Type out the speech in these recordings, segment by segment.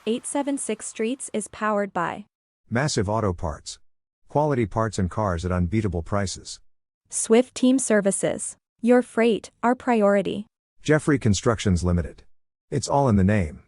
876 Streets is powered by Massive Auto Parts. Quality parts and cars at unbeatable prices. Swift Team Services. Your freight, our priority. Jeffrey Constructions Limited. It's all in the name.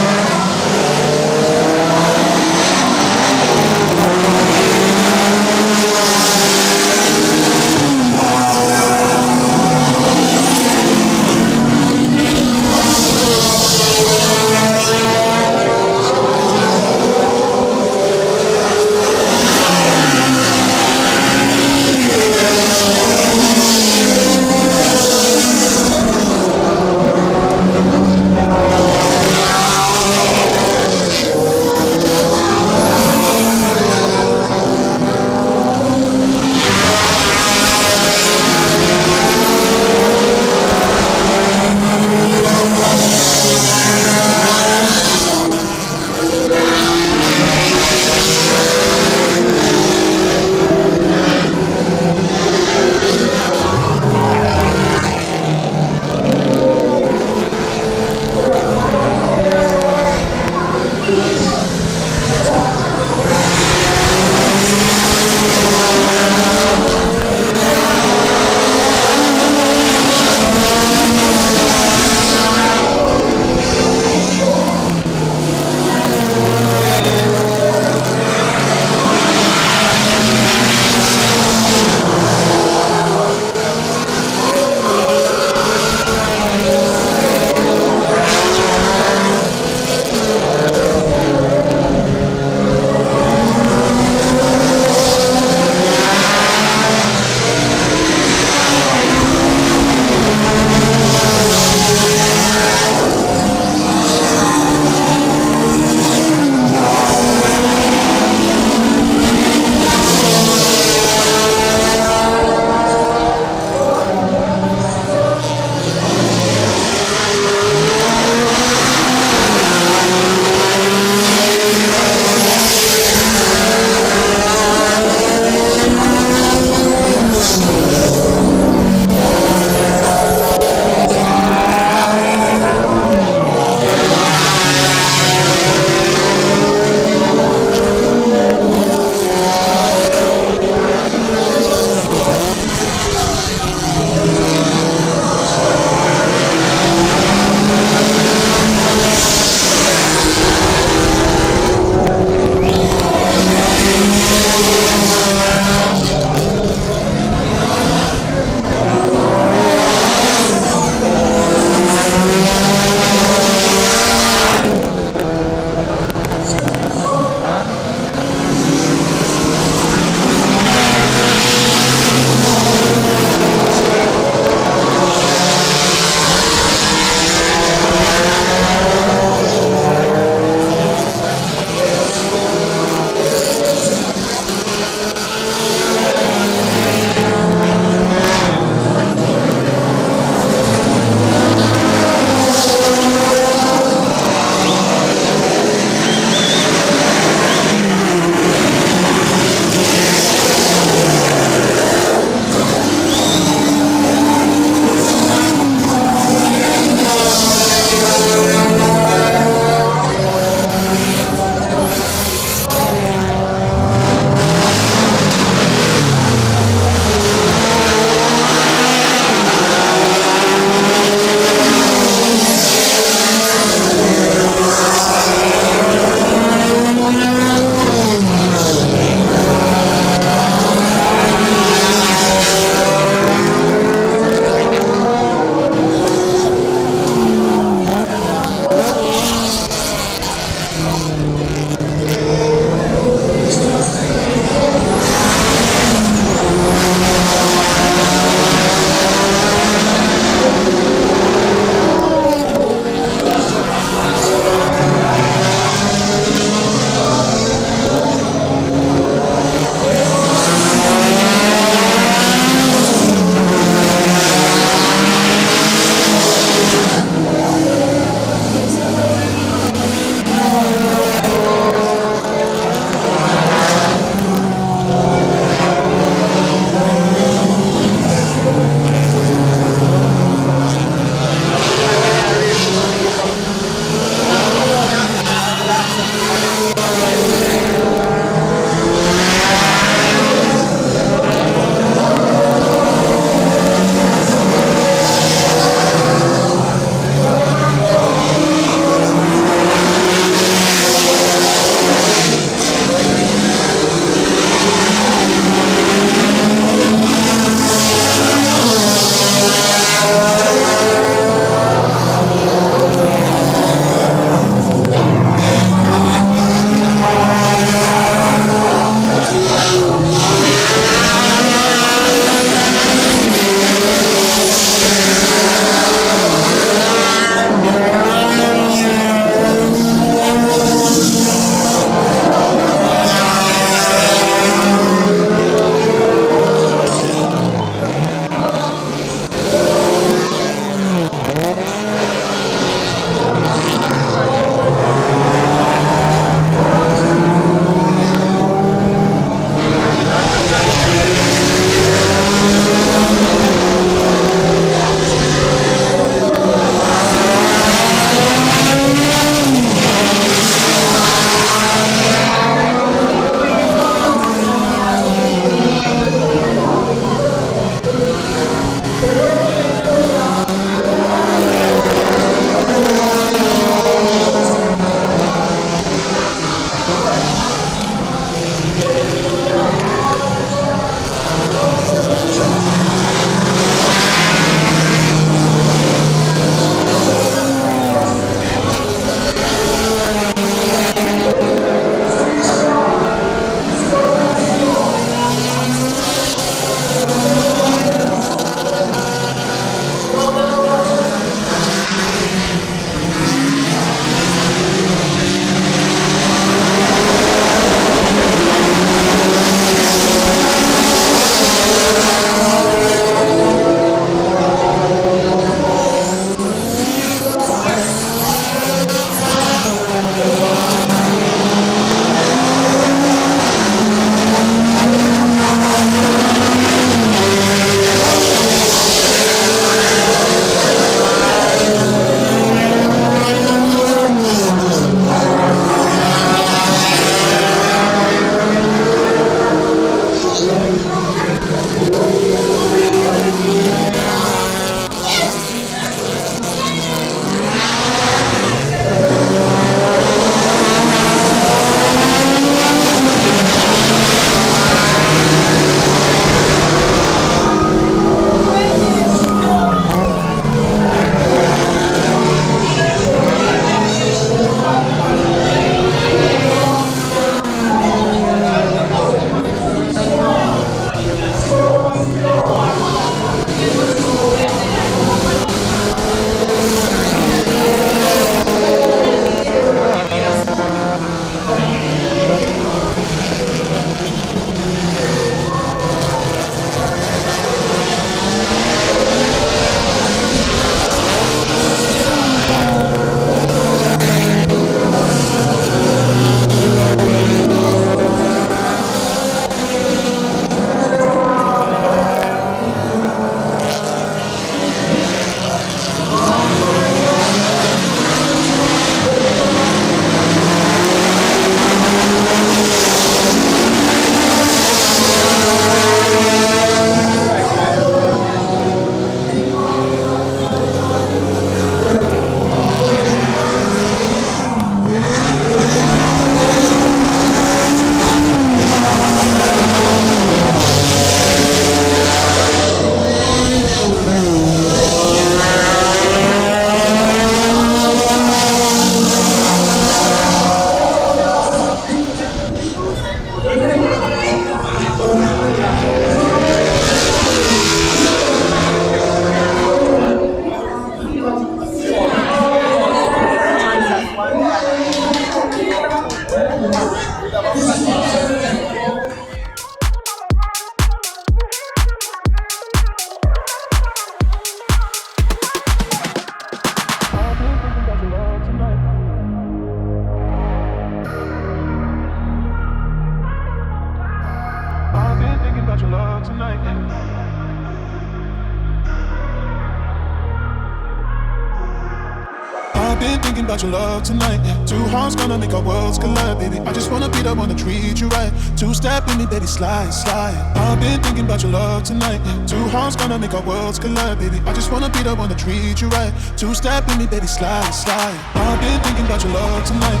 I've been thinking about your love tonight. Two hearts gonna make our worlds collide, baby. I just wanna be the one to treat you right. Two-step in me, baby, slide, slide. I've been thinking about your love tonight. Two hearts gonna make our worlds collide, baby. I just wanna be the one to treat you right. Two-step in me, baby, slide, slide. I've been thinking about your love tonight.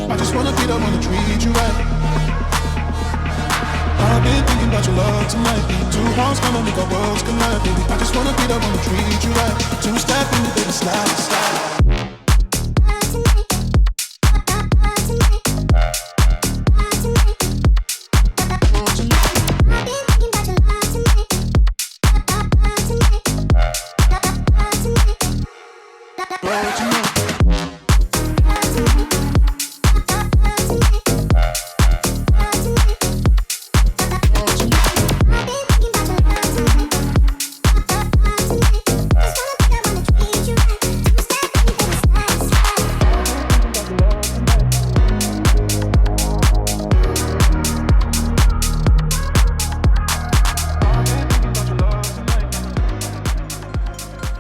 I just wanna be the one to treat you right. I've been thinking about your love tonight. Two hearts gonna make our worlds collide, baby. I just wanna be the one to treat you right. Two-step in me, baby, slide, slide.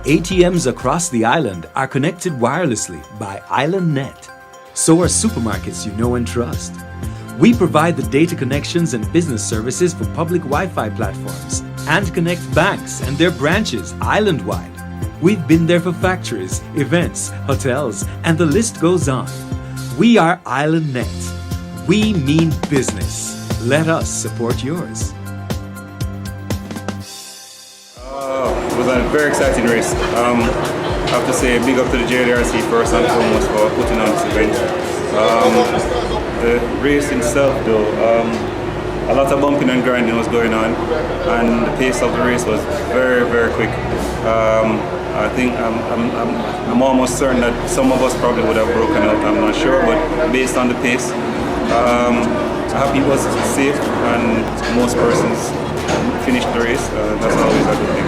ATMs across the island are connected wirelessly by IslandNet. So are supermarkets you know and trust. We provide the data connections and business services for public Wi-Fi platforms and connect banks and their branches island-wide. We've been there for factories, events, hotels, and the list goes on. We are IslandNet. We mean business. Let us support yours. It was a very exciting race. I have to say big up to the JRDC first and foremost for putting on this event. The race itself though, a lot of bumping and grinding was going on, and the pace of the race was very, very quick. I think I'm almost certain that some of us probably would have broken out, I'm not sure, but based on the pace, happy it was safe and most persons finished the race. That's always a good thing.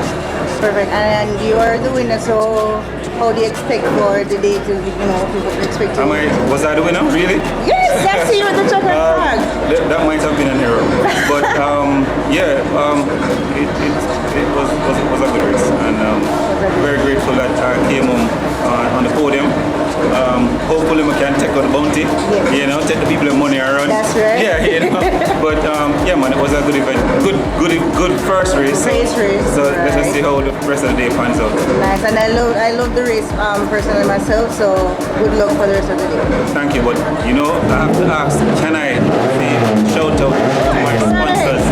Perfect. And you are the winner, so how do you expect for the day to, people expect to Was I the winner? Really? Yes, that's you with the chocolate flag. That might have been an error. But it was a good race. And very grateful that I came home on the podium. Hopefully we can take out the bounty, take the people the money around. That's right. Yeah, But man, it was a good event. Good first race. Race. So let us see how the rest of the day pans out. Nice, and I love the race personally myself, so good luck for the rest of the day. Thank you, but I have to ask, can I shout out to my sponsors?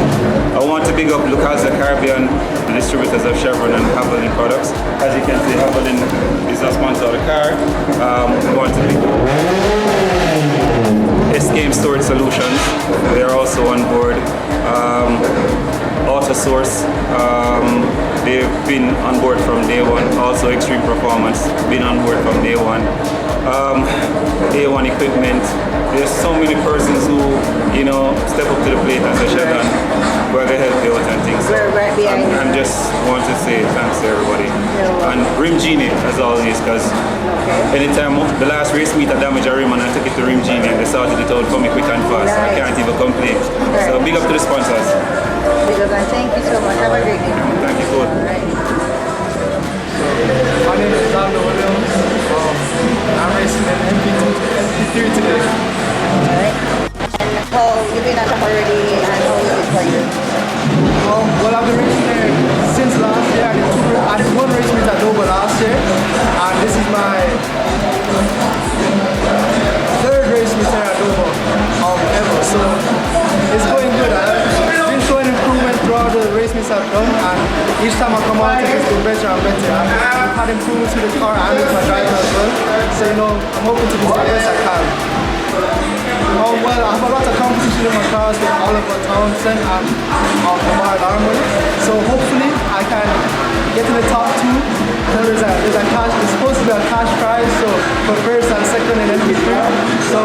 I want to big up Lucas Caribbean, the distributors of Chevron and Havilland products. As you can see, Havilland is a sponsor of the car. We want to big up S-Game Storage Solutions. They are also on board. AutoSource, they've been on board from day one. Also Extreme Performance, been on board from day one. A1 Equipment. There's so many persons who, step up to the plate and say, Sheldon, we're going to help you out and things. We're right behind you. And just want to say thanks to everybody. And Rim Genie, as always, because anytime the last race meet I damaged a rim and I took it to Rim Genie and they sorted it out for me quick and fast. I can't even complain. So big up to the sponsors. Big up and thank you so much. Have a great day. Thank you, good. My name is Arone Mullings. I'm racing in MP3 today. Alright. And how you've been at them already and how is it for you? Well, I've been racing there since last year. I did one race meet at Dover last year, and this is my third race meet at Dover ever. So it's going good. I've been showing improvement throughout the race meets I've done, and each time I come out, it's been better and better. I've had improvements with the car and with my driver as well. So I'm hoping to do the best I can. Well, I have a lot of competition in my cars with Oliver Townsend and Kamar Darman. So hopefully I can get in the top two. There's a cash, it's supposed to be a cash prize, so for first and second in MP3. So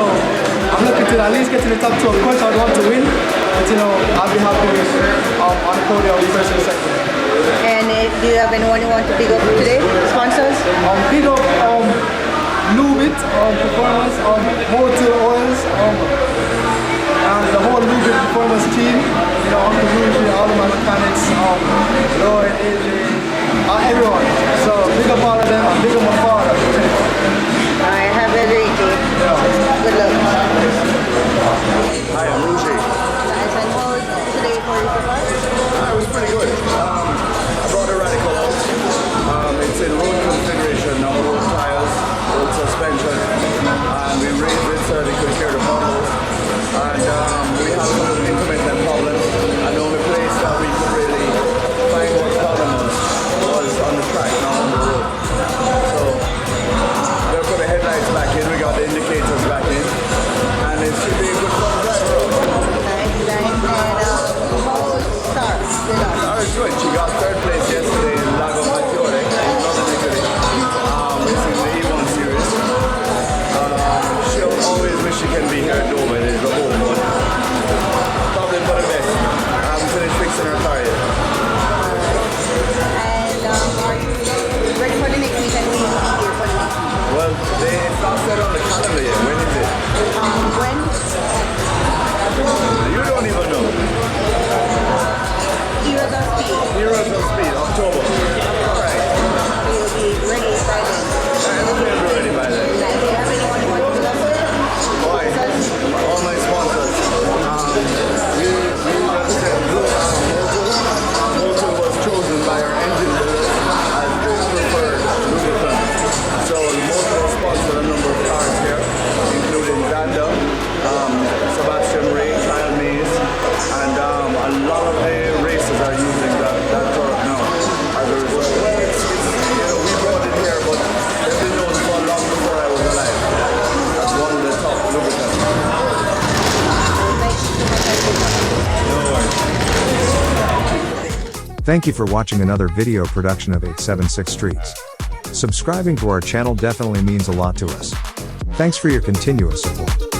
I'm looking to at least get to the top two. Of course I would want to win, but I'll be happy with on the podium first and second. And do you have anyone you want to pick up today? Sponsors? Pick up Lubit Performance, Motor Oils, and the whole Lubit Performance team, Uncle Ruby, all of my mechanics, Lloyd, AJ, everyone. So big up all of them, and big up my father. Thank you for watching another video production of 876 Streets. Subscribing to our channel definitely means a lot to us. Thanks for your continuous support.